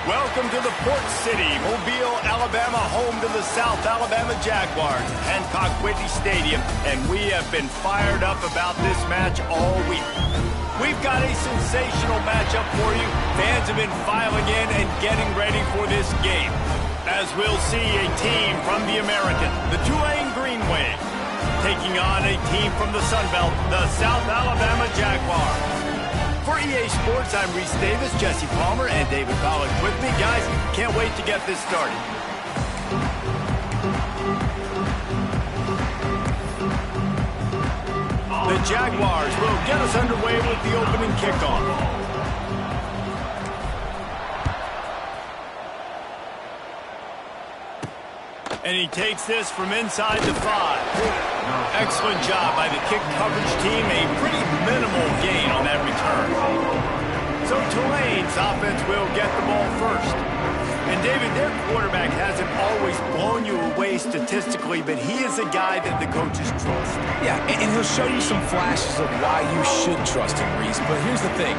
Welcome to the Port City, Mobile, Alabama, home to the South Alabama Jaguars, Hancock Whitney Stadium, and we have been fired up about this match all week. We've got a sensational matchup for you. Fans have been filing in and getting ready for this game. As we'll see a team from the American, the Tulane Green Wave, taking on a team from the Sun Belt, the South Alabama Jaguars. For EA Sports, I'm Reese Davis, Jesse Palmer, and David Pollack with me. Guys, can't wait to get this started. The Jaguars will get us underway with the opening kickoff. And he takes this from inside the 5. Excellent job by the kick coverage team. A pretty minimal gain on that return. So Tulane's offense will get the ball first. And David, their quarterback hasn't always blown you away statistically, but he is a guy that the coaches trust. Yeah, and he'll show you some flashes of why you should trust him, Reese. But here's the thing.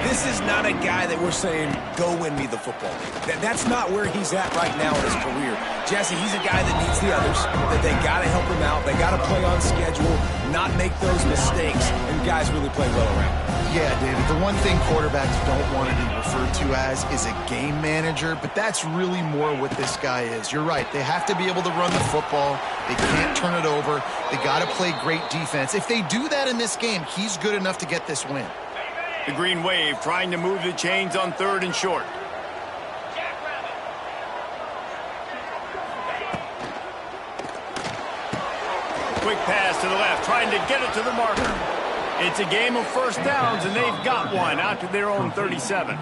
This is not a guy that we're saying, go win me the football game. That's not where he's at right now in his career. Jesse, he's a guy that needs the others, that they got to help him out. They got to play on schedule, not make those mistakes, and guys really play well around him. Yeah, David, the one thing quarterbacks don't want to be referred to as is a game manager, but that's really more what this guy is. You're right. They have to be able to run the football. They can't turn it over. They got to play great defense. If they do that in this game, he's good enough to get this win. The Green Wave trying to move the chains on 3rd and short. Quick pass to the left, trying to get it to the marker. It's a game of first downs, and they've got one out to their own 37.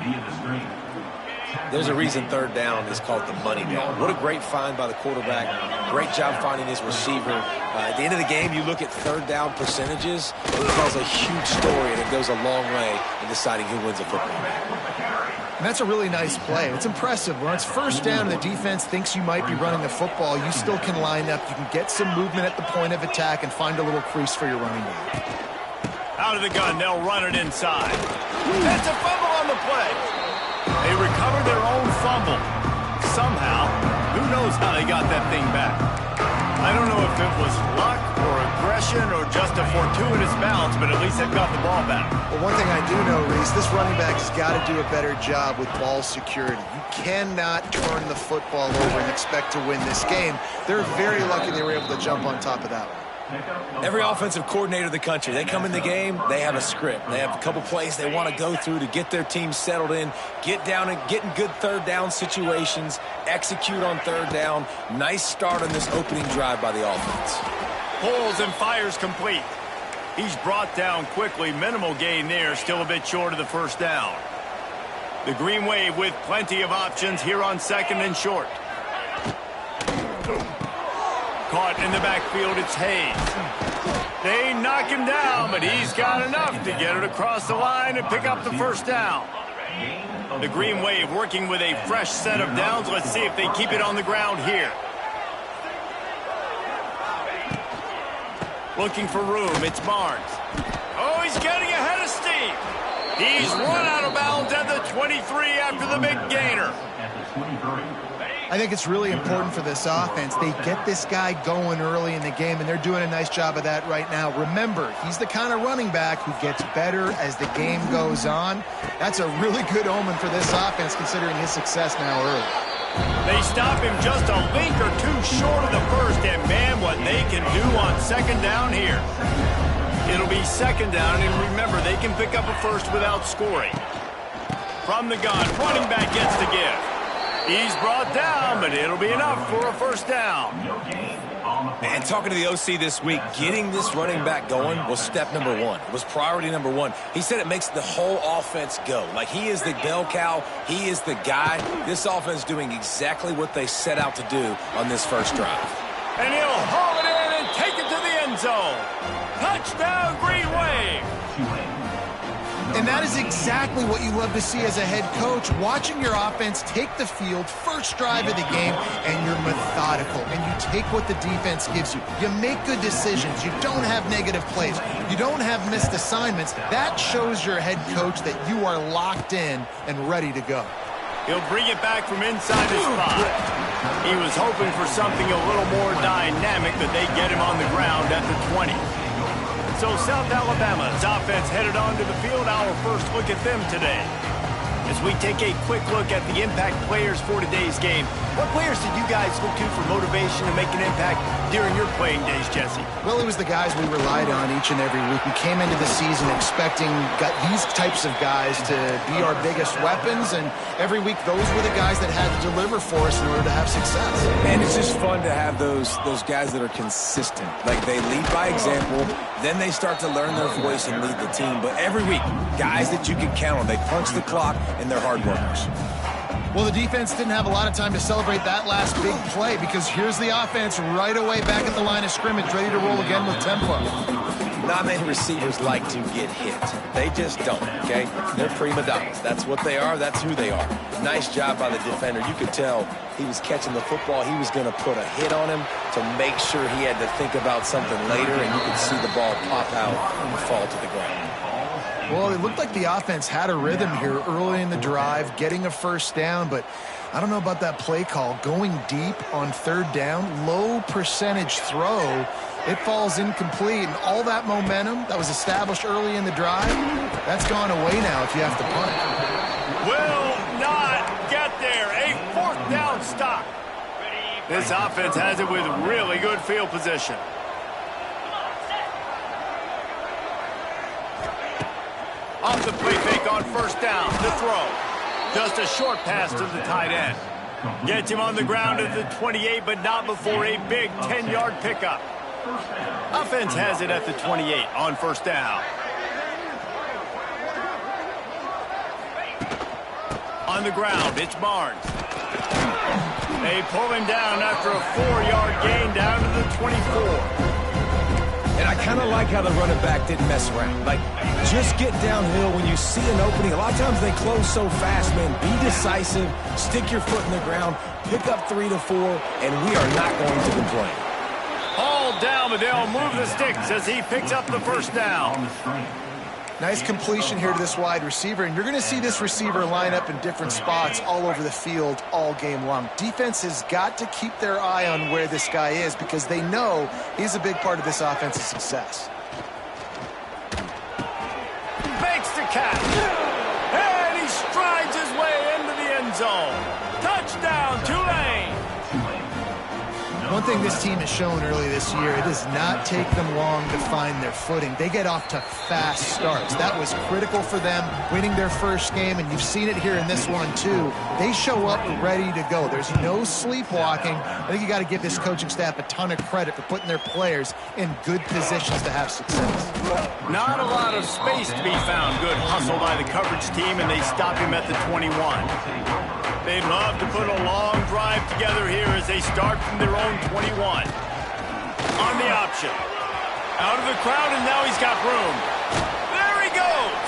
There's a reason 3rd down is called the money down. What a great find by the quarterback. Great job finding his receiver. At the end of the game, you look at 3rd down percentages. It tells a huge story, and it goes a long way in deciding who wins a football game. And that's a really nice play. It's impressive. When it's first down and the defense thinks you might be running the football, you still can line up. You can get some movement at the point of attack and find a little crease for your running back. Out of the gun, they'll run it inside. That's a fumble on the play. They recover their own fumble. Somehow, who knows how they got that thing back. I don't know if it was luck or aggression or just a fortuitous bounce, but at least they've got the ball back. Well, one thing I do know, Reese, this running back has got to do a better job with ball security. You cannot turn the football over and expect to win this game. They're very lucky they were able to jump on top of that one. Every offensive coordinator in the country, they come in the game, they have a script. They have a couple plays they want to go through to get their team settled in, get down and get in good 3rd down situations, execute on 3rd down. Nice start on this opening drive by the offense. Pulls and fires complete. He's brought down quickly. Minimal gain there, still a bit short of the first down. The Green Wave with plenty of options here on 2nd and short. Caught in the backfield, it's Hayes. They knock him down, but he's got enough to get it across the line and pick up the first down. The Green Wave working with a fresh set of downs. Let's see if they keep it on the ground here. Looking for room, it's Barnes. Oh, he's getting ahead of steam. He's run out of bounds at the 23 after the big gainer. I think it's really important for this offense. They get this guy going early in the game, and they're doing a nice job of that right now. Remember, he's the kind of running back who gets better as the game goes on. That's a really good omen for this offense, considering his success now early. They stop him just a link or two short of the first, and man, what they can do on 2nd down here. It'll be 2nd down, and remember, they can pick up a first without scoring. From the gun, running back gets the give. He's brought down, but it'll be enough for a first down. Man, talking to the OC this week, getting this running back going was step number 1. It was priority number 1. He said it makes the whole offense go. Like, he is the bell cow. He is the guy. This offense doing exactly what they set out to do on this first drive. And he'll haul it in and take it to the end zone. Touchdown, Green Wave. And that is exactly what you love to see as a head coach, watching your offense take the field, first drive of the game, and you're methodical, and you take what the defense gives you. You make good decisions. You don't have negative plays. You don't have missed assignments. That shows your head coach that you are locked in and ready to go. He'll bring it back from inside his 5. He was hoping for something a little more dynamic, but they get him on the ground at the 20. So South Alabama's offense headed onto the field. Our first look at them today. As we take a quick look at the impact players for today's game, what players did you guys look to for motivation to make an impact during your playing days, Jesse? Well, it was the guys we relied on each and every week. We came into the season expecting these types of guys to be our biggest weapons, and every week those were the guys that had to deliver for us in order to have success. Man, it's just fun to have those guys that are consistent. Like, they lead by example, then they start to learn their voice and lead the team. But every week, guys that you can count on, they punch the clock, and they're hard workers. Well, the defense didn't have a lot of time to celebrate that last big play, because here's the offense right away back at the line of scrimmage, ready to roll again with tempo. Not many receivers like to get hit. They just don't, okay? They're prima donnas. That's what they are. That's who they are. Nice job by the defender. You could tell he was catching the football. He was going to put a hit on him to make sure he had to think about something later, and you could see the ball pop out and fall to the ground. Well, it looked like the offense had a rhythm here early in the drive, getting a first down, but I don't know about that play call. Going deep on third down, low percentage throw, it falls incomplete, and all that momentum that was established early in the drive, that's gone away now if you have to punt. Will not get there. A 4th down stop. This offense has it with really good field position. Off the play fake on first down, the throw. Just a short pass to the tight end. Gets him on the ground at the 28, but not before a big 10-yard pickup. Offense has it at the 28 on first down. On the ground, it's Barnes. They pull him down after a 4-yard gain down to the 24. And I kind of like how the running back didn't mess around. Like, just get downhill when you see an opening. A lot of times they close so fast, man. Be decisive, stick your foot in the ground, pick up 3 to 4, and we are not going to complain. All down, but they'll move the sticks as he picks up the first down. Nice completion here to this wide receiver, and you're going to see this receiver line up in different spots all over the field all game long. Defense has got to keep their eye on where this guy is, because they know he's a big part of this offense's success. Makes the catch, and he strides his way into the end zone. Touchdown, Tulane. One thing this team has shown early this year, it does not take them long to find their footing. They get off to fast starts. That was critical for them, winning their first game, and you've seen it here in this one too. They show up ready to go. There's no sleepwalking. I think you got to give this coaching staff a ton of credit for putting their players in good positions to have success. Not a lot of space to be found. Good hustle by the coverage team, and they stop him at the 21. They'd love to put a long drive together here as they start from their own 21. On the option. Out of the crowd, and now he's got room. There he goes.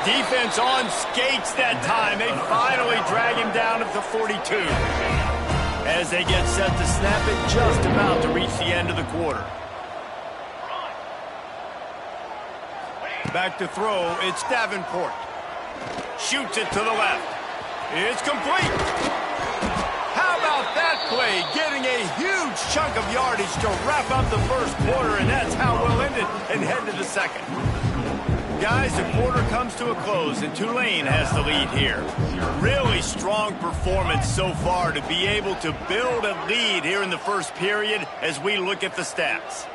Defense on skates that time. They finally drag him down at the 42. As they get set to snap it, just about to reach the end of the quarter. Back to throw, it's Davenport. Shoots it to the left. It's complete. How about that play? Getting a huge chunk of yardage to wrap up the first quarter, and that's how we'll end it and head to the second. Guys, the quarter comes to a close, and Tulane has the lead here. Really strong performance so far to be able to build a lead here in the first period as we look at the stats.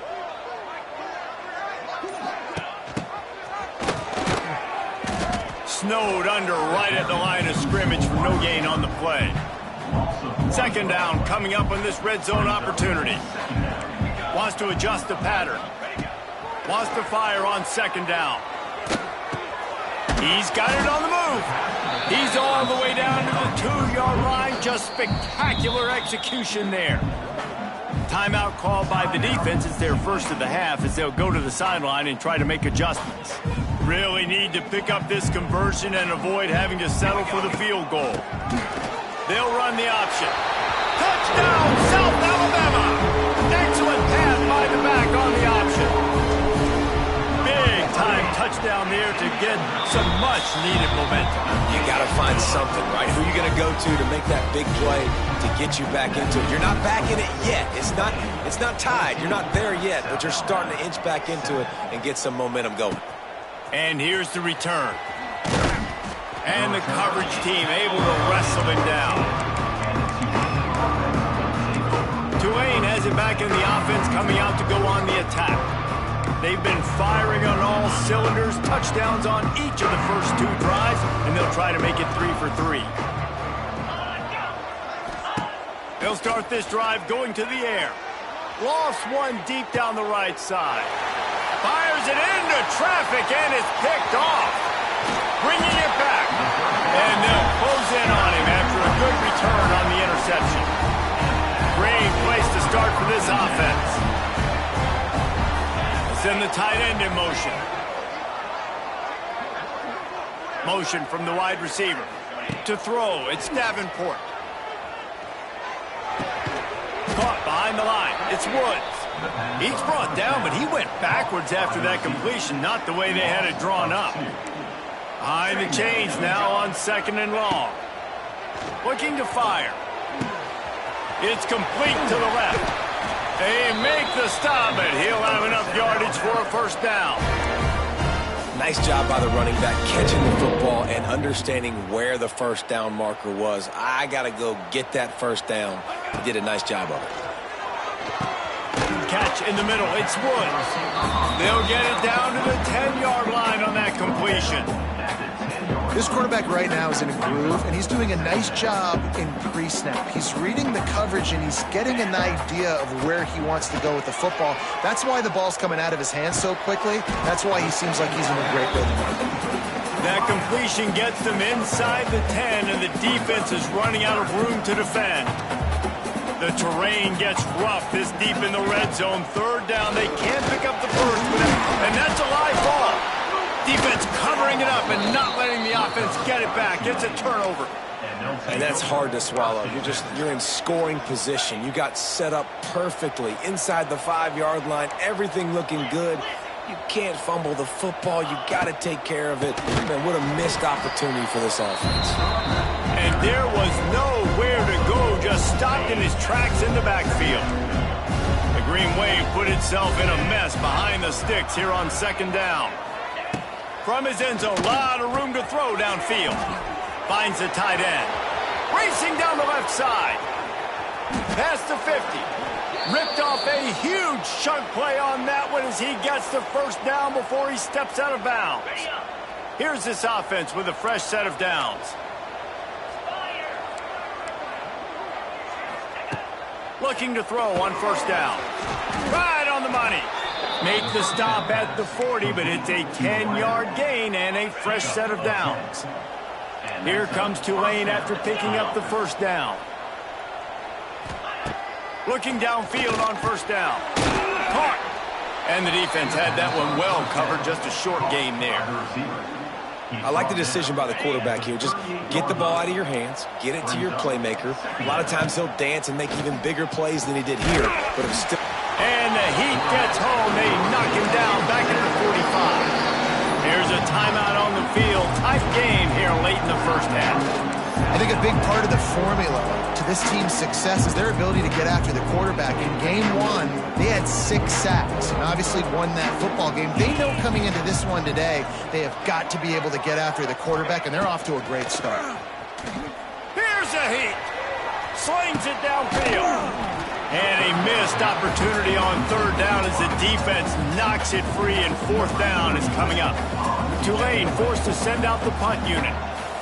Snowed under right at the line of scrimmage for no gain on the play. Second down coming up on this red zone opportunity. Wants to adjust the pattern. Wants to fire on second down. He's got it on the move. He's all the way down to the 2-yard line. Just spectacular execution there. Timeout called by the defense. It's their first of the half as they'll go to the sideline and try to make adjustments. Really need to pick up this conversion and avoid having to settle for the field goal. They'll run the option. Touchdown, South Alabama! Excellent pass by the back on the option. Big time touchdown there there to get some much-needed momentum. You got to find something, right? Who are you going to go to make that big play to get you back into it? You're not back in it yet. It's not tied. You're not there yet, but you're starting to inch back into it and get some momentum going. And here's the return. And the coverage team able to wrestle him down. Tulane has it back in the offense, coming out to go on the attack. They've been firing on all cylinders, touchdowns on each of the first 2 drives, and they'll try to make it 3 for 3. They'll start this drive going to the air. Lost one deep down the right side. Fires it into traffic, and it's picked off. Bringing it back. And they'll close in on him after a good return on the interception. Great place to start for this offense. Send the tight end in motion. Motion from the wide receiver. To throw, it's Davenport. Caught behind the line. It's Woods. He's brought down, but he went backwards after that completion, not the way they had it drawn up. Behind the chains now on 2nd and long. Looking to fire. It's complete to the left. They make the stop, and he'll have enough yardage for a first down. Nice job by the running back catching the football and understanding where the first down marker was. I got to go get that first down. He did a nice job of it. Catch in the middle. It's Woods. They'll get it down to the 10-yard line on that completion. This quarterback right now is in a groove, and he's doing a nice job in pre-snap. He's reading the coverage, and he's getting an idea of where he wants to go with the football. That's why the ball's coming out of his hands so quickly. That's why he seems like he's in a great rhythm. That completion gets them inside the 10, and the defense is running out of room to defend. The terrain gets rough this deep in the red zone. 3rd down, they can't pick up the first, and that's a live ball. Defense covering it up and not letting the offense get it back. It's a turnover. And that's hard to swallow. You're in scoring position. You got set up perfectly inside the 5-yard line. Everything looking good. You can't fumble the football. You got to take care of it. Man, what a missed opportunity for this offense. And there was nowhere to go. Just stopped in his tracks in the backfield. The Green Wave put itself in a mess behind the sticks here on 2nd down. From his end zone, a lot of room to throw downfield. Finds the tight end. Racing down the left side. Past the 50. Ripped off a huge chunk play on that one as he gets the first down before he steps out of bounds. Here's this offense with a fresh set of downs. Looking to throw on 1st down. Right on the money. Make the stop at the 40, but it's a 10-yard gain and a fresh set of downs. Here comes Tulane after picking up the first down. Looking downfield on 1st down. Caught. And the defense had that one well covered, just a short gain there. I like the decision by the quarterback here. Just get the ball out of your hands, get it to your playmaker. A lot of times he'll dance and make even bigger plays than he did here, but it was still... And the heat gets home. They knock him down back into the 45. There's a timeout on the field. Tight game here late in the first half. I think a big part of the formula to this team's success is their ability to get after the quarterback. In game 1, they had 6 sacks and obviously won that football game. They know coming into this one today, they have got to be able to get after the quarterback, and they're off to a great start. Here's the heat. Slings it downfield. And a missed opportunity on 3rd down as the defense knocks it free, and 4th down is coming up. Tulane forced to send out the punt unit.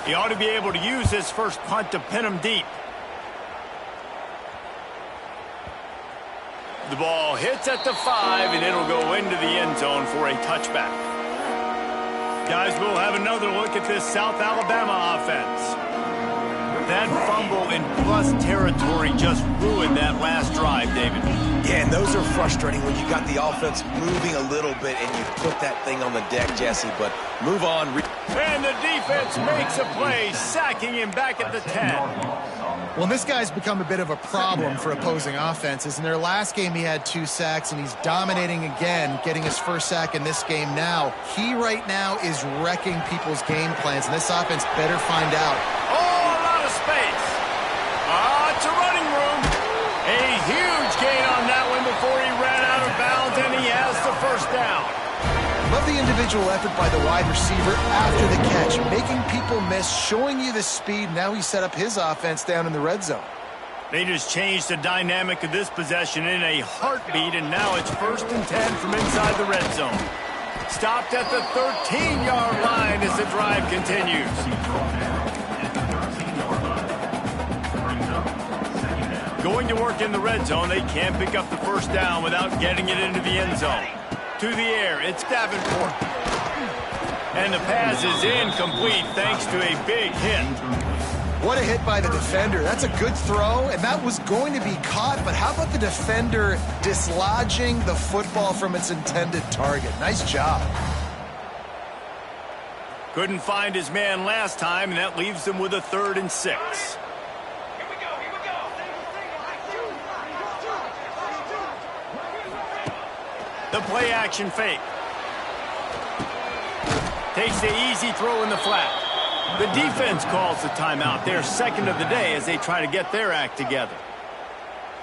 He ought to be able to use this first punt to pin him deep. The ball hits at the 5, and it'll go into the end zone for a touchback. Guys, we'll have another look at this South Alabama offense. That fumble in plus territory just ruined that last drive, David. Yeah, and those are frustrating when you got the offense moving a little bit and you put that thing on the deck, Jesse, but move on. And the defense makes a play, sacking him back at the 10. Well, this guy's become a bit of a problem for opposing offenses. In their last game, he had 2 sacks, and he's dominating again, getting his first sack in this game now. He right now is wrecking people's game plans, and this offense better find out. Oh, a lot of space. It's a running room. A huge gain on that one before he ran out of bounds, and he has the first down. Love the individual effort by the wide receiver after the catch, making people miss, showing you the speed. Now he set up his offense down in the red zone. They just changed the dynamic of this possession in a heartbeat, and now it's 1st and 10 from inside the red zone. Stopped at the 13-yard line as the drive continues. Going to work in the red zone, they can't pick up the first down without getting it into the end zone. To the air, it's Davenport. And the pass is incomplete thanks to a big hit. What a hit by the defender. That's a good throw, and that was going to be caught, but how about the defender dislodging the football from its intended target? Nice job. Couldn't find his man last time, and that leaves them with a 3rd and 6. The play action fake. Takes the easy throw in the flat. The defense calls the timeout. Their 2nd of the day as they try to get their act together.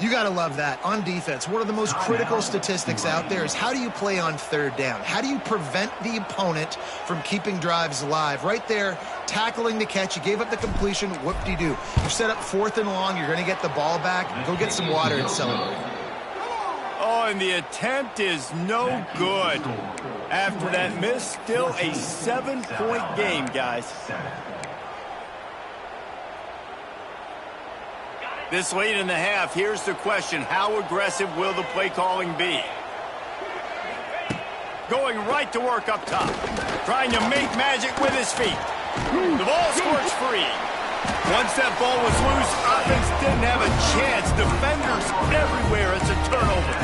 You got to love that. On defense, one of the most critical statistics out there is how do you play on 3rd down? How do you prevent the opponent from keeping drives alive? Right there, tackling the catch. You gave up the completion. Whoop-de-doo. You set up 4th and long. You're going to get the ball back. Go get some water and celebrate. Oh, and the attempt is no good. After that miss, still a 7-point game, guys. This late in the half, here's the question. How aggressive will the play calling be? Going right to work up top. Trying to make magic with his feet. The ball squirts free. Once that ball was loose, offense didn't have a chance. Defenders everywhere. It's a turnover.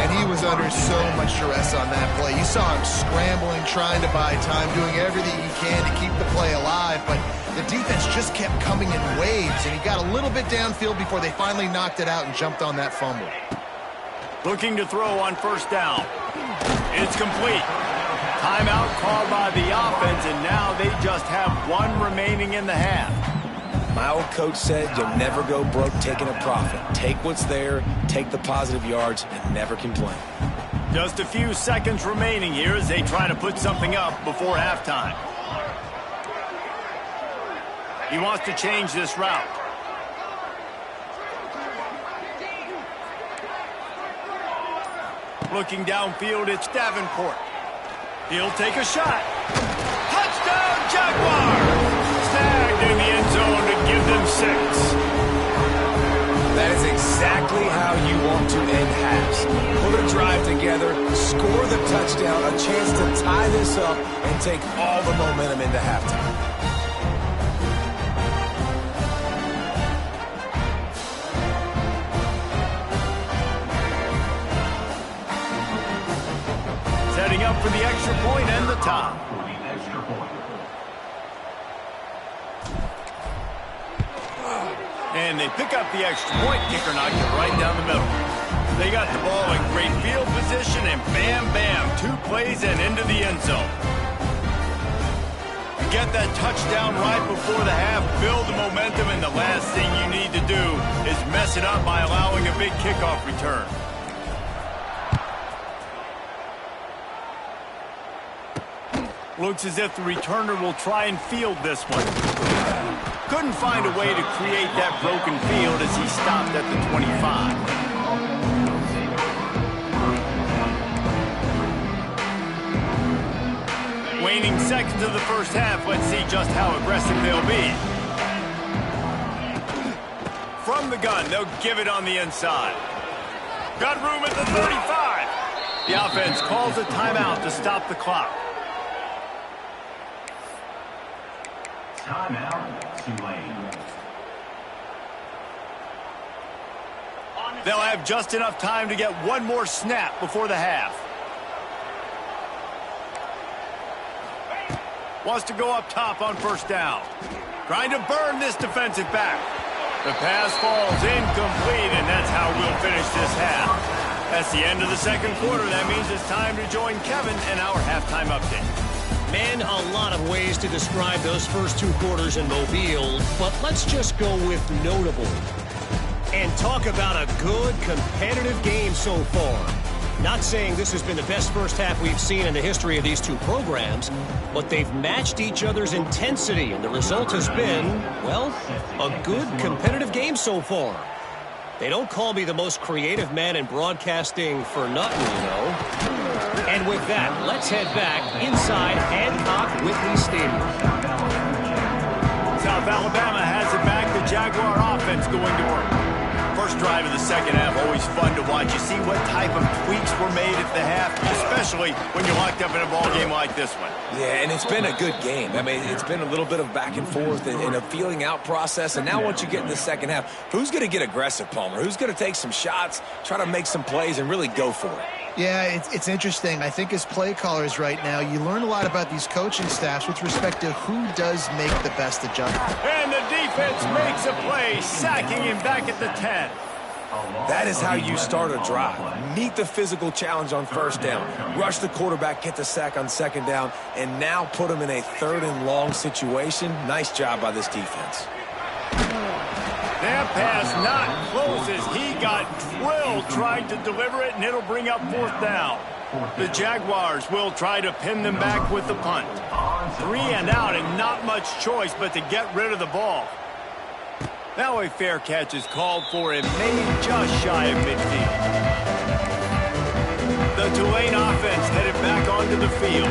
And he was under so much duress on that play. You saw him scrambling, trying to buy time, doing everything he can to keep the play alive. But the defense just kept coming in waves, and he got a little bit downfield before they finally knocked it out and jumped on that fumble. Looking to throw on 1st down. It's complete. Timeout called by the offense, and now they just have 1 remaining in the half. My old coach said you'll never go broke taking a profit. Take what's there, take the positive yards, and never complain. Just a few seconds remaining here as they try to put something up before halftime. He wants to change this route. Looking downfield, it's Davenport. He'll take a shot. Touchdown, Jaguars! Snagged in the end zone to give them 6. That is exactly how you want to end halves. Put a drive together, score the touchdown, a chance to tie this up, and take all the momentum into halftime. Setting up for the extra point and the top. And they pick up the extra point. Kicker knocked it right down the middle. They got the ball in great field position, and bam, bam, 2 plays and into the end zone. Get that touchdown right before the half, build the momentum, and the last thing you need to do is mess it up by allowing a big kickoff return. Looks as if the returner will try and field this one. Couldn't find a way to create that broken field as he stopped at the 25. Waning seconds of the first half, let's see just how aggressive they'll be. From the gun, they'll give it on the inside. Got room at the 35. The offense calls a timeout to stop the clock. Timeout, Tulane. They'll have just enough time to get one more snap before the half. Wants to go up top on first down. Trying to burn this defensive back. The pass falls incomplete, and that's how we'll finish this half. That's the end of the second quarter. That means it's time to join Kevin in our halftime update. Man, a lot of ways to describe those first 2 quarters in Mobile, but let's just go with notable. And talk about a good, competitive game so far. Not saying this has been the best first half we've seen in the history of these 2 programs, but they've matched each other's intensity, and the result has been, well, a good, competitive game so far. They don't call me the most creative man in broadcasting for nothing, you know. And with that, let's head back inside Hancock Whitney Stadium. South Alabama has it back. The Jaguar offense going to work. First drive of the second half, always fun to watch. You see what type of tweaks were made at the half, especially when you're locked up in a ball game like this one. Yeah, and it's been a good game. I mean, it's been a little bit of back and forth and a feeling out process. And now once you get in the second half, who's going to get aggressive, Palmer? Who's going to take some shots, try to make some plays, and really go for it? Yeah, it's interesting. I think as play callers right now, you learn a lot about these coaching staffs with respect to who does make the best adjustment. And the defense makes a play, sacking him back at the 10. That is how you start a drive. Meet the physical challenge on first down. Rush the quarterback, get the sack on second down, and now put him in a 3rd and long situation. Nice job by this defense. That pass not close as he got drilled trying to deliver it, and it'll bring up 4th down. The Jaguars will try to pin them back with the punt. 3 and out, and not much choice but to get rid of the ball. Now a fair catch is called for and made just shy of midfield. The Tulane offense headed back onto the field.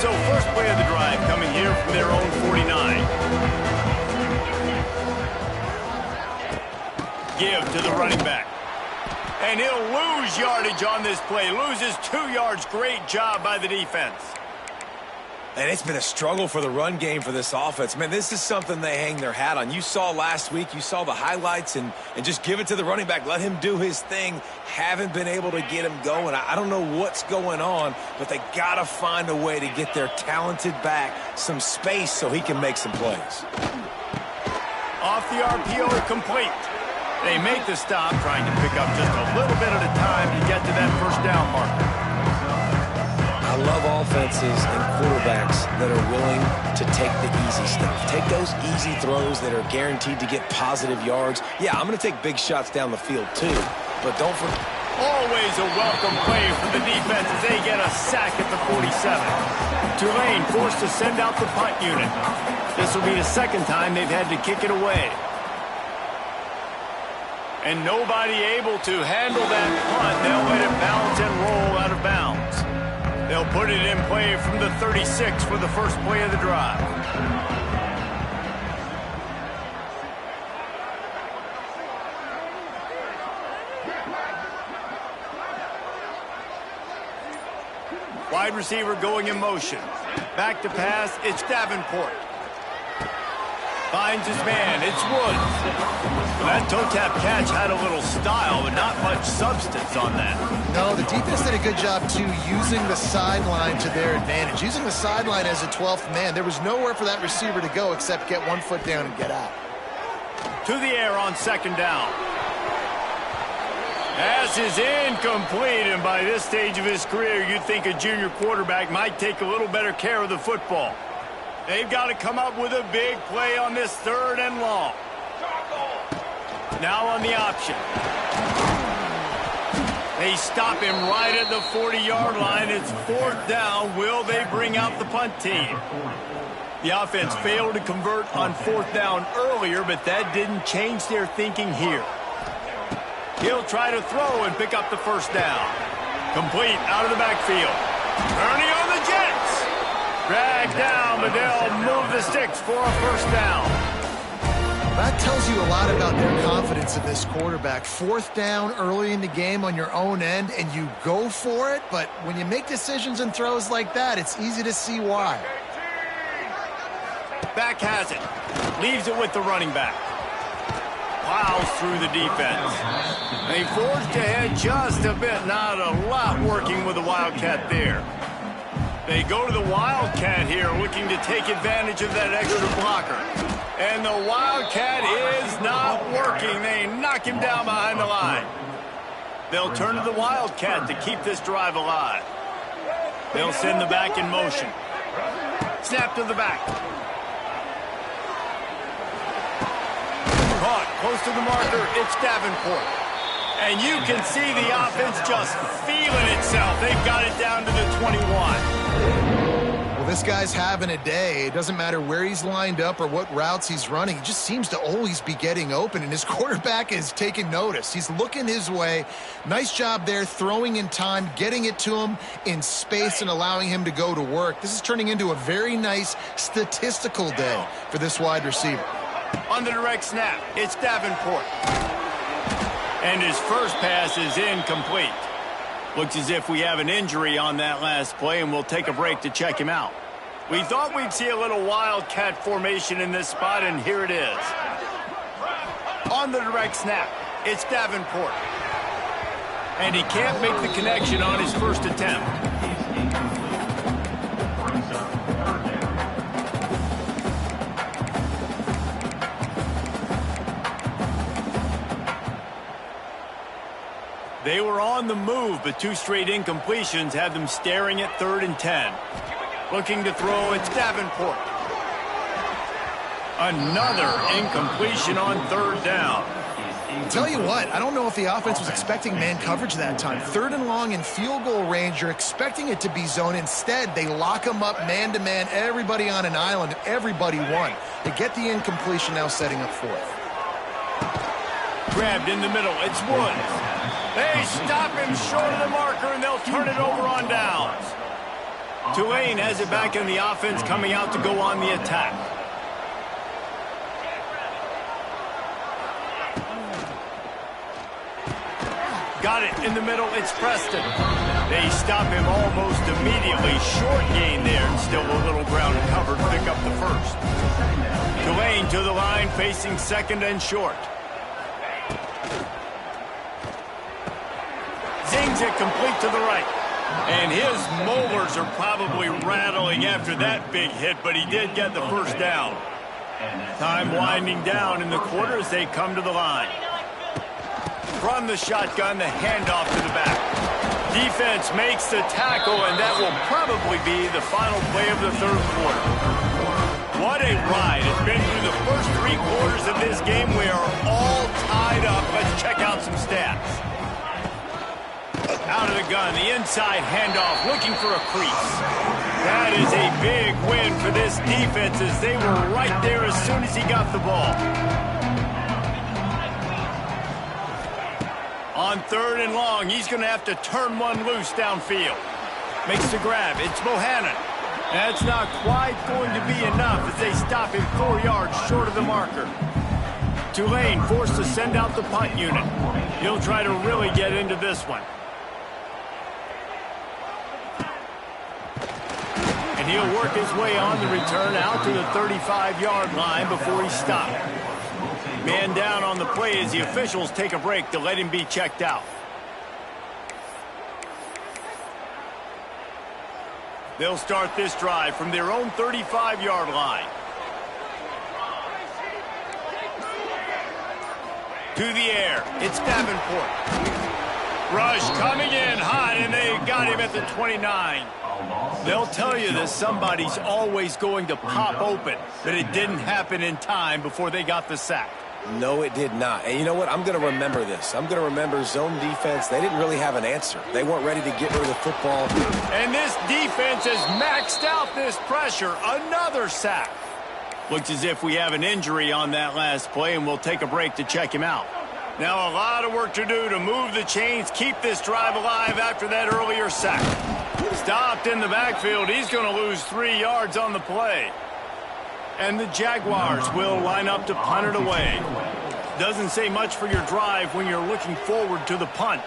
So first play of the drive coming here from their own 49. Give to the running back. And he'll lose yardage on this play. Loses 2 yards. Great job by the defense. And it's been a struggle for the run game for this offense. Man, this is something they hang their hat on. You saw last week, you saw the highlights, and just give it to the running back. Let him do his thing. Haven't been able to get him going. I don't know what's going on, but they got to find a way to get their talented back some space so he can make some plays. Off the RPO, complete. They make the stop, trying to pick up just a little bit at a time to get to that first down marker. I love offenses and quarterbacks that are willing to take the easy stuff. Take those easy throws that are guaranteed to get positive yards. Yeah, I'm going to take big shots down the field too, but don't forget. Always a welcome play for the defense as they get a sack at the 47. Tulane forced to send out the punt unit. This will be the 2nd time they've had to kick it away. And nobody able to handle that punt. They'll let it bounce and roll out of bounds. They'll put it in play from the 36 for the first play of the drive. Wide receiver going in motion. Back to pass, it's Davenport. Finds his man, it's Woods. Well, that toe-tap catch had a little style, but not much substance on that. No, the defense did a good job, too, using the sideline to their advantage. Using the sideline as a 12th man. There was nowhere for that receiver to go except get 1 foot down and get out. To the air on second down. Pass is incomplete, and by this stage of his career, you'd think a junior quarterback might take a little better care of the football. They've got to come up with a big play on this 3rd and long. Now on the option. They stop him right at the 40-yard line. It's 4th down. Will they bring out the punt team? The offense failed to convert on 4th down earlier, but that didn't change their thinking here. He'll try to throw and pick up the first down. Complete out of the backfield. Turning on the Jets. Dragged down, but they'll move the sticks for a first down. That tells you a lot about their confidence in this quarterback. 4th down early in the game on your own end, and you go for it, but when you make decisions and throws like that, it's easy to see why. Back has it. Leaves it with the running back. plows through the defense. They forged ahead just a bit, not a lot working with the Wildcat there. They go to the Wildcat here, looking to take advantage of that extra blocker. And the Wildcat is not working. They knock him down behind the line. They'll turn to the Wildcat to keep this drive alive. They'll send the back in motion. Snap to the back. Caught close to the marker. It's Davenport. And you can see the offense just feeling itself. They've got it down to the 21. Well, this guy's having a day. It doesn't matter where he's lined up or what routes he's running. He just seems to always be getting open, and his quarterback is taking notice. He's looking his way. Nice job there, throwing in time, getting it to him in space and allowing him to go to work. This is turning into a very nice statistical day for this wide receiver. On the direct snap, it's Davenport. And his first pass is incomplete. Looks as if we have an injury on that last play, and we'll take a break to check him out. We thought we'd see a little Wildcat formation in this spot, and here it is. On the direct snap, it's Davenport. And he can't make the connection on his first attempt. They were on the move, but two straight incompletions had them staring at 3rd and 10. Looking to throw, it's Davenport. Another incompletion on 3rd down. Tell you what, I don't know if the offense was expecting man coverage that time. 3rd and long in field goal range, you're expecting it to be zone. Instead, they lock them up man-to-man, everybody on an island, everybody won. They get the incompletion, now setting up 4th. Grabbed in the middle, it's Woods. They stop him short of the marker, and they'll turn it over on downs. Tulane has it back in the offense, coming out to go on the attack. Got it in the middle, it's Preston. They stop him almost immediately. Short gain there, and still a little ground covered, pick up the first. Tulane to the line, facing 2nd and short. Zings it complete to the right. And his molars are probably rattling after that big hit, but he did get the first down. Time winding down in the quarter as they come to the line. From the shotgun, the handoff to the back. Defense makes the tackle, and that will probably be the final play of the 3rd quarter. What a ride. It's been through the first 3 quarters of this game. We are all tied up. Let's check out some stats. Out of the gun, the inside handoff, looking for a crease. That is a big win for this defense, as they were right there as soon as he got the ball. On 3rd and long, he's going to have to turn one loose downfield. Makes the grab, it's Bohannon. That's not quite going to be enough as they stop him 4 yards short of the marker. Tulane forced to send out the punt unit. He'll try to really get into this one. And he'll work his way on the return out to the 35-yard line before he's stopped. Man down on the play as the officials take a break to let him be checked out. They'll start this drive from their own 35-yard line. To the air, it's Davenport. Rush coming in hot, and they got him at the 29. They'll tell you that somebody's always going to pop open, but it didn't happen in time before they got the sack. No, it did not. And you know what? I'm going to remember this. I'm going to remember zone defense. They didn't really have an answer. They weren't ready to get rid of the football. And this defense has maxed out this pressure. Another sack. Looks as if we have an injury on that last play, and we'll take a break to check him out. Now a lot of work to do to move the chains, keep this drive alive after that earlier sack. Stopped in the backfield. He's going to lose 3 yards on the play. And the Jaguars will line up to punt it away. Doesn't say much for your drive when you're looking forward to the punt.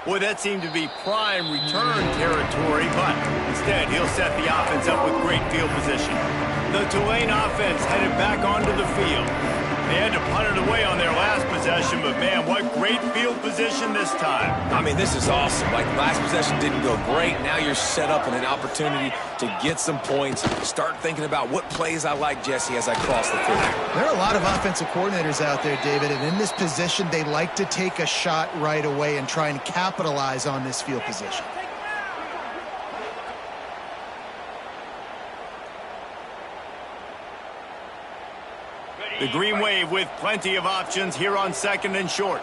Boy, that seemed to be prime return territory, but instead he'll set the offense up with great field position. The Tulane offense headed back onto the field. They had to punt it away on their last possession, but man, what great field position this time. I mean, this is awesome. Like, last possession didn't go great. Now you're set up in an opportunity to get some points. Start thinking about what plays I like, Jesse, as I cross the field. There are a lot of offensive coordinators out there, David, and in this position, they like to take a shot right away and try and capitalize on this field position. The Green Wave with plenty of options here on 2nd and short.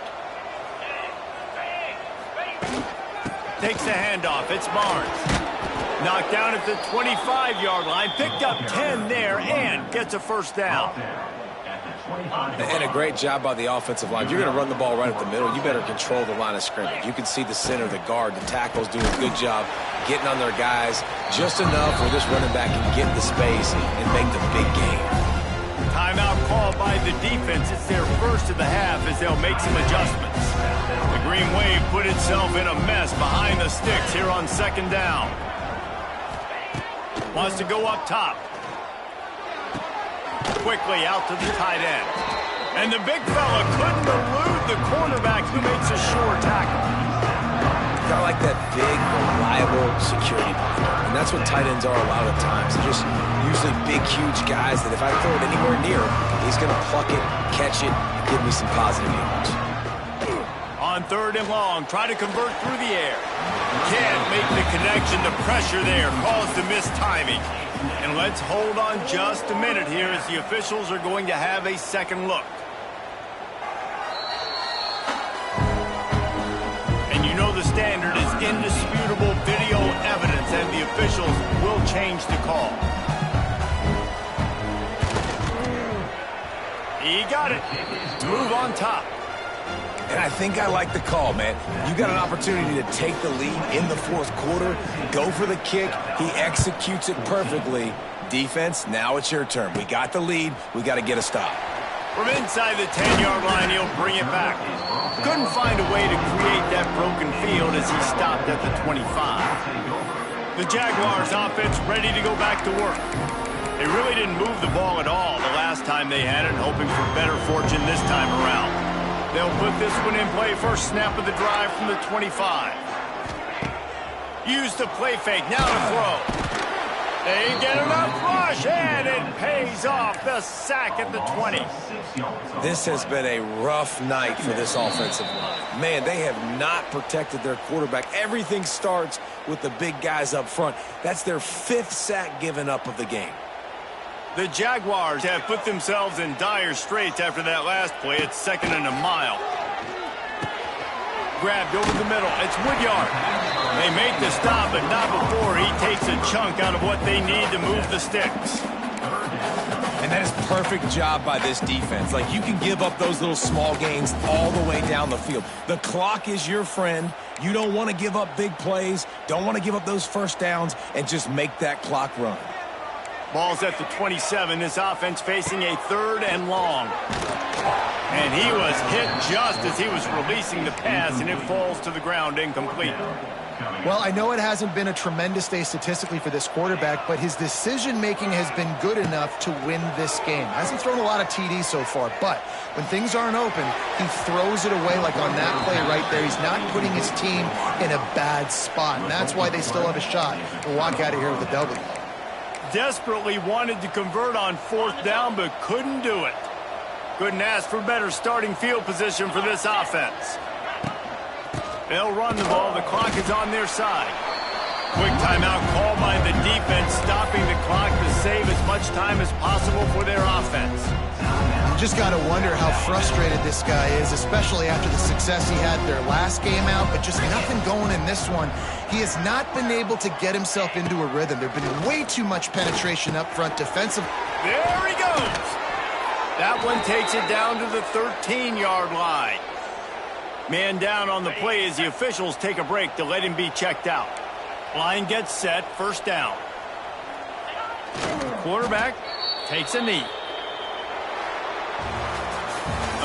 Takes the handoff. It's Barnes. Knocked down at the 25-yard line. Picked up 10 there and gets a first down. And a great job by the offensive line. If you're going to run the ball right up the middle, you better control the line of scrimmage. You can see the center, the guard, the tackles doing a good job getting on their guys just enough where this running back can get the space and make the big game. Timeout called by the defense. It's their first of the half as they'll make some adjustments. The Green Wave put itself in a mess behind the sticks here on 2nd down. Wants to go up top. Quickly out to the tight end. And the big fella couldn't elude the cornerback who makes a sure tackle. Kind of like that big, reliable security blanket. And that's what tight ends are a lot of times. They're just usually big, huge guys that if I throw it anywhere near him, he's going to pluck it, catch it, and give me some positive yards. On 3rd and long, try to convert through the air. Can't make the connection. The pressure there caused the missed timing. And let's hold on just a minute here as the officials are going to have a second look. And you know the standard is indisputable video evidence, and the officials will change the call. He got it. Move on top. And I think I like the call, man. You got an opportunity to take the lead in the 4th quarter, go for the kick. He executes it perfectly. Defense, now it's your turn. We got the lead. We got to get a stop. From inside the 10-yard line, he'll bring it back. Couldn't find a way to create that broken field as he stopped at the 25. The Jaguars offense ready to go back to work. They really didn't move the ball at all the last time they had it, hoping for better fortune this time around. They'll put this one in play. First snap of the drive from the 25. Use the play fake. Now to throw. They get enough rush, and it pays off. The sack at the 20. This has been a rough night for this offensive line. Man, they have not protected their quarterback. Everything starts with the big guys up front. That's their 5th sack given up of the game. The Jaguars have put themselves in dire straits after that last play. It's 2nd and a mile. Grabbed over the middle. It's Woodyard. They make the stop, but not before he takes a chunk out of what they need to move the sticks. And that is perfect job by this defense. Like, you can give up those little small gains all the way down the field. The clock is your friend. You don't want to give up big plays. Don't want to give up those first downs and just make that clock run. Ball's at the 27. This offense facing a 3rd and long. And he was hit just as he was releasing the pass, and it falls to the ground incomplete. Well, I know it hasn't been a tremendous day statistically for this quarterback, but his decision-making has been good enough to win this game. Hasn't thrown a lot of TDs so far, but when things aren't open, he throws it away like on that play right there. He's not putting his team in a bad spot, and that's why they still have a shot to walk out of here with a W. Desperately wanted to convert on 4th down, but couldn't do it. Couldn't ask for better starting field position for this offense. They'll run the ball. The clock is on their side. Quick timeout called by the defense, stopping the clock to save as much time as possible for their offense. You just got to wonder how frustrated this guy is, especially after the success he had their last game out, but just nothing going in this one. He has not been able to get himself into a rhythm. There's been way too much penetration up front defensively. There he goes. That one takes it down to the 13-yard line. Man down on the play as the officials take a break to let him be checked out. Line gets set, 1st down. Quarterback takes a knee.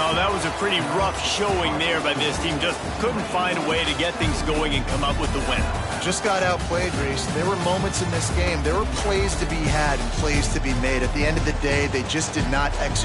Oh, that was a pretty rough showing there by this team. Just couldn't find a way to get things going and come up with the win. Just got outplayed, Reese. There were moments in this game. There were plays to be had and plays to be made. At the end of the day, they just did not execute.